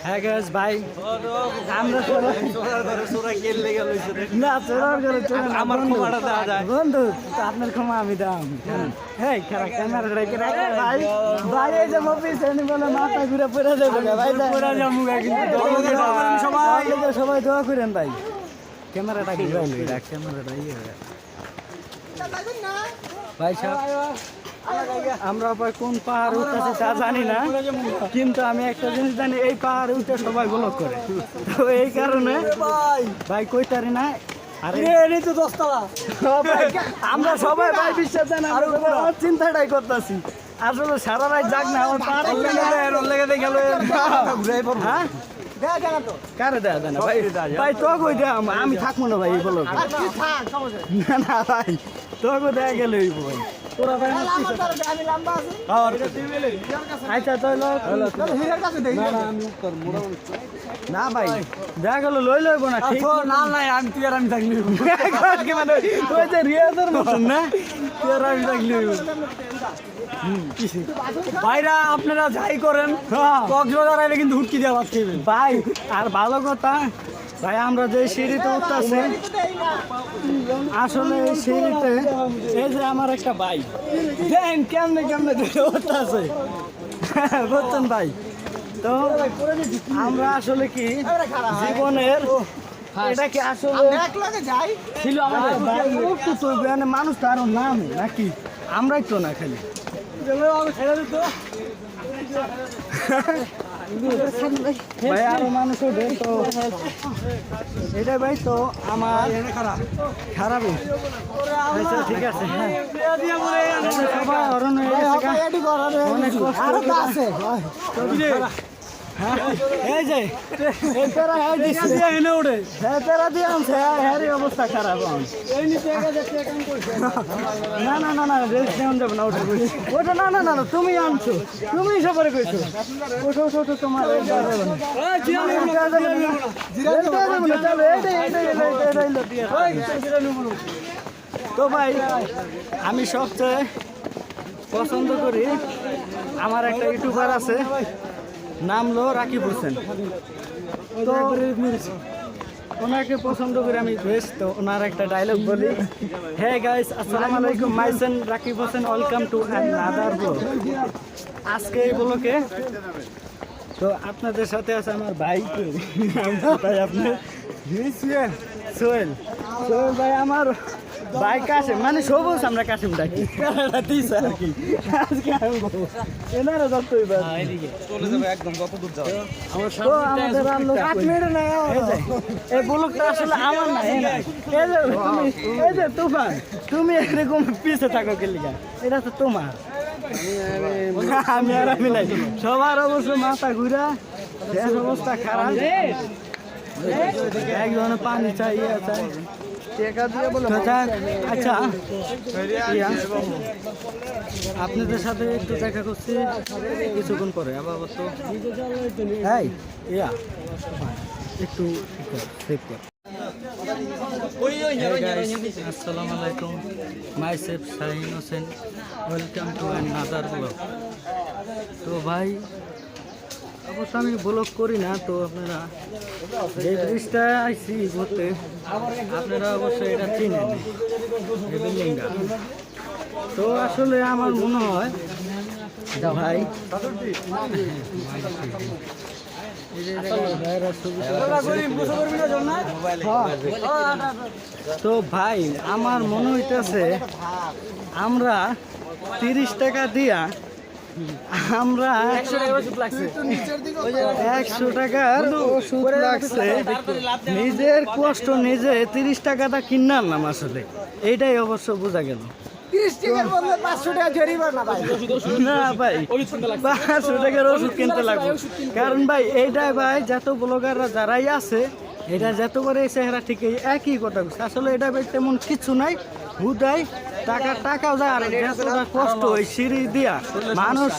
হ্যাঁ গ্যাস ভাই আমরা না চোরার করে আমার ক্ষমাটা দেওয়া যায় বন্ধু তো আপনার ক্ষমা আমি দাম হ্যাঁ খারাপ ক্যামেরা রেখে রাখে ভাই ভাই এই যে মুভি সেনি বলে মাথা ঘুরে পড়ে যাবে ভাই পড়ে যাবো কিন্তু সবাই দোয়া করেন ভাই ক্যামেরাটা ঘুরাই রাখ ক্যামেরাটা ইয়ে ভাই সাহেব আমরা ভাই কোন পাহাড় উঠতেছে তা জানি না কিন্তু আমি একটা জিনিস জানি এই পাহাড় উঠে সবাই ব্লক করে তো এই কারণে ভাই কইতারি না আমরা সবাই ভাই বিশ্বাস জানি আমার চিন্তাটাই করতেছি আসলে সারা রাত যাক না আমার পাহাড়ে গেল হ্যাঁ কারে দেয়া যায় না ভাই ভাই তো কই দেয়া আমি থাকবো না ভাই এই ব্লক না না ভাই তোকে দেয়া গেলে ভাই তোরা ভাই আচ্ছা না ভাই দেখা গেল লই লইব না ঠিক না নাই আমি তুই আর আমি থাকলি মানে ওই যে রিয়াজের মতন না তুই আর আমি থাকলি ভাইরা আপনারা যাই করেন কক্সবাজার আইলে কিন্তু হুটকি দেওয়া খাইবেন ভাই আর ভালো কথা ভাই আমরা যে সিঁড়িতে উঠতেছি আসলে এই সিঁড়িতে এই যে আমার একটা ভাই দেখেন কেমনে কেমনে উঠতেছে বুঝছেন ভাই তো আমরা আসলে কি জীবনের এটা কি আসলে ছিল আমাদের মানুষ তো আরো নাম নাকি আমরাই তো না খালি ভাই আরো মানুষ উঠে তো এটা ভাই তো আমার খারাপই আচ্ছা ঠিক আছে সবাই হরণ হয়ে গেছে অনেক কষ্ট এই যে অবস্থা খারাপ না না না না রেস্ট নেওয়া যাবে না ওটা ওটা না না না না তুমি আনছো তুমি সবারে কইছো ওঠো ওঠো ওঠো তোমার তো ভাই আমি সবচেয়ে পছন্দ করি আমার একটা ইউটিউবার আছে নাম লো রাকিব হোসেন তো ওনাকে পছন্দ করে আমি বেশ তো ওনার একটা ডায়লগ বলি হে গাইস আসসালামু আলাইকুম myself Rakib Hossain welcome to another blog আজকে এই ব্লগে তো আপনাদের সাথে আছে আমার ভাই ভাই আপনি সোহেল সোহেল ভাই আমার ভাই কাশিম মানে সবুজ আমরা কাশিম ডাকি আর কি আজকে এনারা যত একদম কত দূর যাও এই ব্লগটা আসলে আমার না এই যে তুফান তুমি এরকম পিছে থাকো কেলিকা এটা তো তোমার আমি আর আমি নাই সবার অবশ্য মাথা ঘুরা দেশ অবস্থা খারাপ একজনে পানি চাই চাই আচ্ছা আপনাদের সাথে একটু দেখা করছি কিছুক্ষণ পরে আবার তো একটু আসসালামু আলাইকুম myself Shahin Hossain welcome to another blog তো ভাই অবশ্য আমি ব্লগ করি না তো আপনারা যে ব্রিজটা আইসি ঘুরতে আপনারা অবশ্যই এটা চিনেন এই বিল্ডিংটা তো আসলে আমার মনে হয় ভাই তো ভাই আমার মনে হইতেছে আমরা 30 টাকা দিয়া আমরা 100 টাকার ওষুধ লাগছে নিজের কষ্ট নিজে 30 টাকাটা কিনে আনলাম আসলে এইটাই অবশ্য বোঝা গেল 500 টাকার ওষুধ কিনতে লাগবে কারণ ভাই এইটাই ভাই যত ব্লগাররা যারাই আছে এটা যত করে এই চেহারা ঠিক একই কথা আসলে এটা ভাই তেমন কিছু নাই হুদাই টাকাও যায় আর যতটা কষ্ট ওই সিঁড়ি দিয়া মানুষ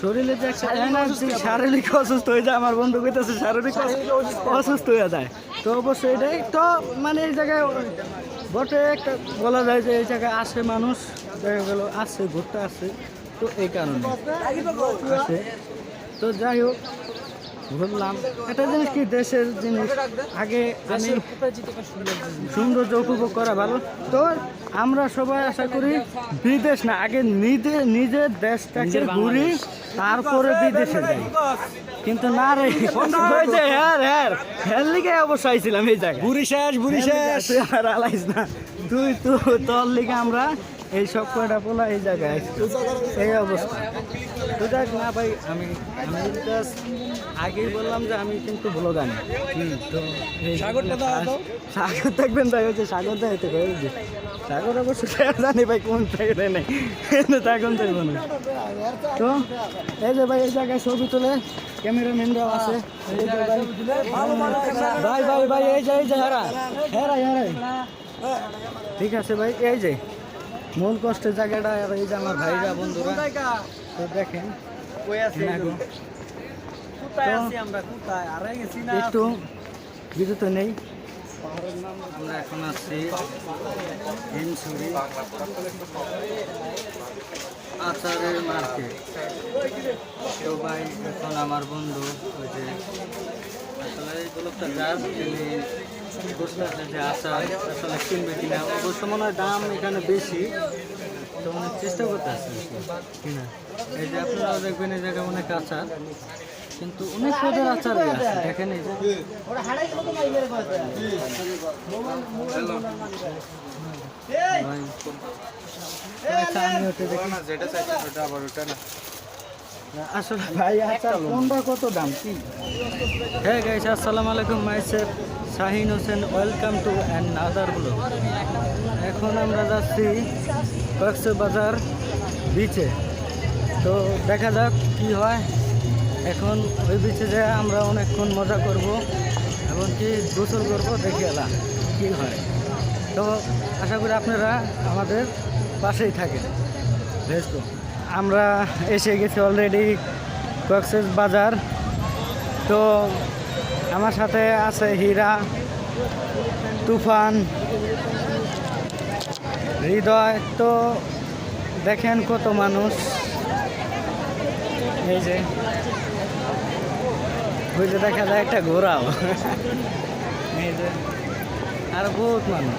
শরীরে যে একটা এনার্জি শারীরিক অসুস্থ হয়ে যায় আমার বন্ধু কইতেছে শারীরিক অসুস্থ হয়ে যায় তো অবশ্যই এটাই তো মানে এই জায়গায় বটে একটা বলা যায় যে এই জায়গায় আসে মানুষ দেখা গেল আসছে ঘুরতে আসছে তো এই কারণে আসে তো যাই হোক ঘুরলাম। একটা জিনিস কি, দেশের জিনিস আগে আমি সৌন্দর্য উপভোগ করা ভালো। তো আমরা সবাই আশা করি বিদেশ না, আগে নিজের দেশটাকে ঘুরি, তারপরে বিদেশে যাই। কিন্তু না রে, হ্যাঁ লিগে অবশ্য আইছিলাম এই জায়গায়। বুড়ি শেষ আর আলাইস না তুই, তো তোর লিগে আমরা এই সব কয়টা পোলা এই জায়গায় এই অবস্থা। তো দেখ না ভাই, আমি আগেই বললাম যে আমি কিন্তু ব্লগ আনি। তো সাগর দেখবেন ভাই, হচ্ছে সাগর দেখাইতে সাগর অবশ্য জানি ভাই কোন সাইডে নেই, কিন্তু তখন দেখবো না। তো এই যে ভাই এই জায়গায় ছবি তুলে ক্যামেরাম্যানরাও আছে। ভাই ভাই ভাই এই যে হেরাই ঠিক আছে ভাই। এই যে মূল কষ্টের জায়গাটা, এই যে আমার ভাইরা বন্ধুরা, তো দেখেন একটু বিদ্যুৎ নেই। আমরা এখন আসছি হিমছড়ি আচারের মার্কেট। তো ভাই এখন আমার বন্ধু ওই যে আসলে এই গোলকটা যার তিনি বুঝতেছে যে আচার আসলে কিনবে কিনা। অবশ্য মনে হয় দাম এখানে বেশি, তো অনেক চেষ্টা করতে আসছে কিনা। এই যে আপনারা দেখবেন এই জায়গায় অনেক আচার, কিন্তু অনেক পদের আচার আছে দেখেন। এই যে আসলে ভাই আচার কোনটা কত দাম কি? হ্যাঁ গাইস, আসসালামু আলাইকুম, myself Shahin Hossain, welcome to another blog. এখন আমরা যাচ্ছি কক্সবাজার বিচে। তো দেখা যাক কি হয়। এখন ওই বিচে যেয়ে আমরা অনেকক্ষণ মজা করব, এমনকি গোসল করবো, দেখে এলাম কী হয়। তো আশা করি আপনারা আমাদের পাশেই থাকেন। বেশ, আমরা এসে গেছি অলরেডি কক্সবাজার। তো আমার সাথে আছে হীরা, তুফান, হৃদয়। তো দেখেন কত মানুষ, এই যে ওই যে দেখা যায় একটা ঘোরাও, এই যে আর বহুত মানুষ।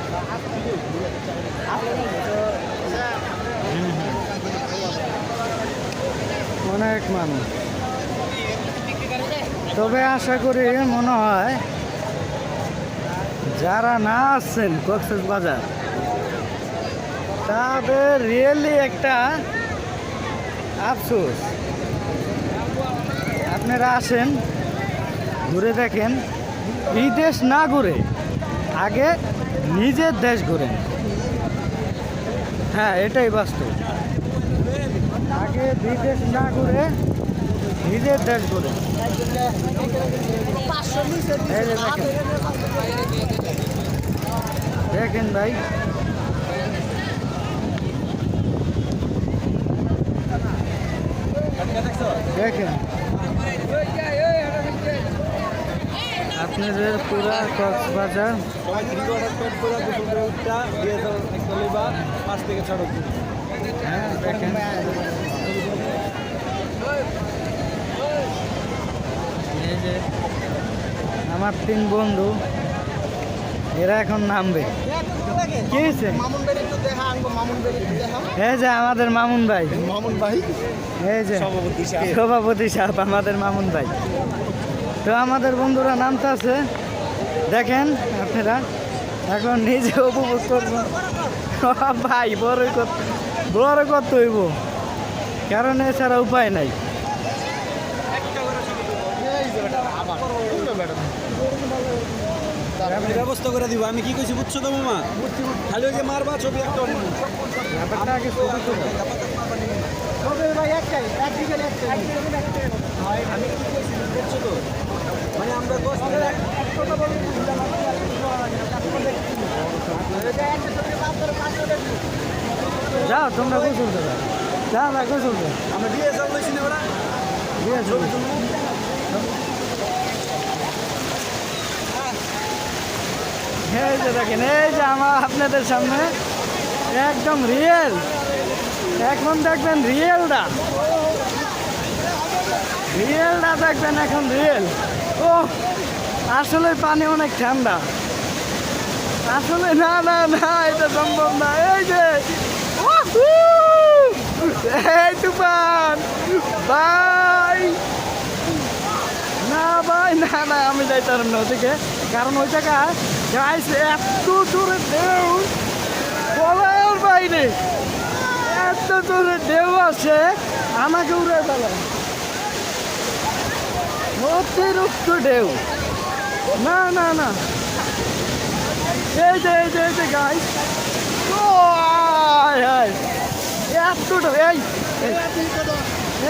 অনেক মানুষ। তবে আশা করি মনে হয় যারা না আসছেন কক্সবাজার তাদের রিয়েলি একটা আফসোস। আপনারা আসেন, ঘুরে দেখেন, বিদেশ না ঘুরে আগে নিজের দেশ ঘুরেন। হ্যাঁ, এটাই বাস্তব। আগে বিদেশ না ঘুরে নিজের দেশ ঘুরেন। দেখেন ভাই, দেখেন আপনাদের পুরা কক্সবাজার হ্যাঁ দেখেন। এই যে আমার 3 বন্ধু, এরা এখন নামবে। কি হয়েছে? এই যে আমাদের মামুন ভাই, এই যে সভাপতি সাহেব আমাদের মামুন ভাই। তো আমাদের বন্ধুরা নামতে আছে, দেখেন আপনারা এখন নিজে উপভোগ করবেন। ভাই বড় করতে হইব, কারণ এছাড়া উপায় নাই। ব্যবস্থা করে দিব। আমি কি কইছি বুঝছো তো মামা? খালি ওই যে মারবা ছবি একটা ব্যাপারটা আগে আমি কি কইছি বুঝছো তো? মানে আমরা যাও তোমরা গোসল করো, যাও না গোসল করো। আমরা দিয়ে যাবো সিনেমাটা দিয়ে ছবি এই যে দেখেন, এই যে আমার আপনাদের সামনে একদম রিয়েল। এখন দেখবেন রিয়েলটা, রিয়েলটা দেখবেন এখন রিয়েল। ও আসলে পানি অনেক ঠান্ডা। আসলে না না না, এটা সম্ভব না। এই যে উহু! এই তুফান ভাই, না ভাই না না, আমি যাইতাম না ওদিকে, কারণ ওই জায়গা গাইস এত জোরে ঢেউ বলার বাইরে, এত জোরে ঢেউ আছে আমাকে উড়ে ফেলায়, অতিরিক্ত ঢেউ। না না না, এই যে এই যে এই যে গাইস, ও এত ঢেউ, এই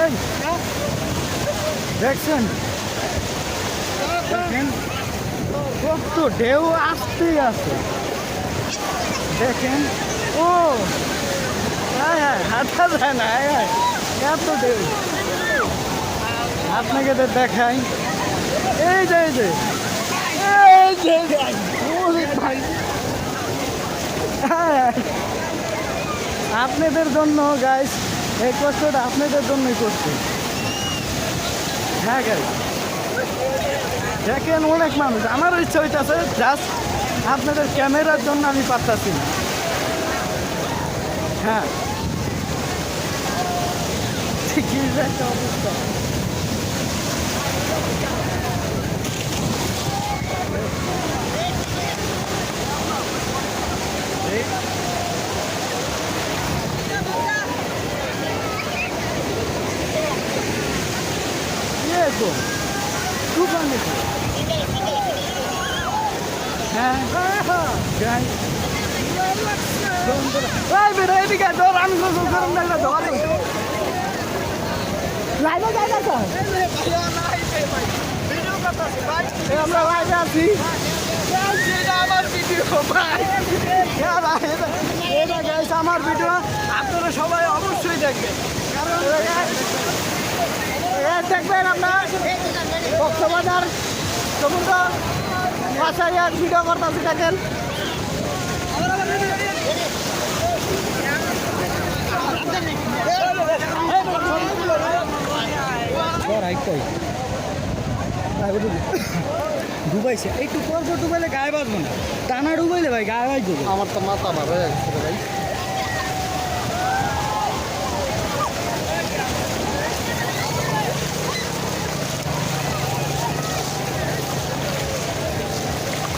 এই দেখছেন দেখেন কত ঢেউ আসতেই আছে, দেখেন। ও হ্যাঁ হ্যাঁ, হাঁটা যায় না, হ্যাঁ এত ঢেউ। আপনাকে তো দেখাই, এই যে এই যে এই যে ওরে ভাই, হ্যাঁ আপনাদের জন্য গাইস, এই কষ্টটা আপনাদের জন্যই করছি। হ্যাঁ গাইস দেখেন অনেক মানুষ, আমারও ইচ্ছা হইতেছে, জাস্ট আপনাদের ক্যামেরার জন্য আমি পারতাছি না। হ্যাঁ ঠিকই একটা অবস্থা। তো তুফান নাকি? হ্যাঁ যাই ভাই বেরো এদিকে ধর, আমি গরম লাগলে ধর, লাইনে যাই না তো, আমরা লাইনে আছি, আমার ভিডিও ভাই, এটা গাইস আমার ভিডিও, আপনারা সবাই অবশ্যই দেখবেন, কারণ দেখবেন আপনার কক্সবাজার সমুদ্র বাসায় ভিডিও করতেছি, দেখেন ডুবাইছে, একটু পর পর ডুবাইলে গায়ে বাঁচবো না, টানা ডুবাইলে ভাই গায়ে বাঁচবো। আমার তো মাথা ভাবে ভাই।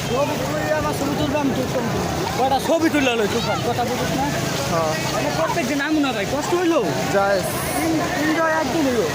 ছবি তুলে আমার ছবি তুলবে, আমি তুলতাম, কটা ছবি তুলে হলো তুফান, কথা বুঝিস না, প্রত্যেক দিন আমু না ভাই, কষ্ট হইলো যায় এনজয় একদিন হইলো।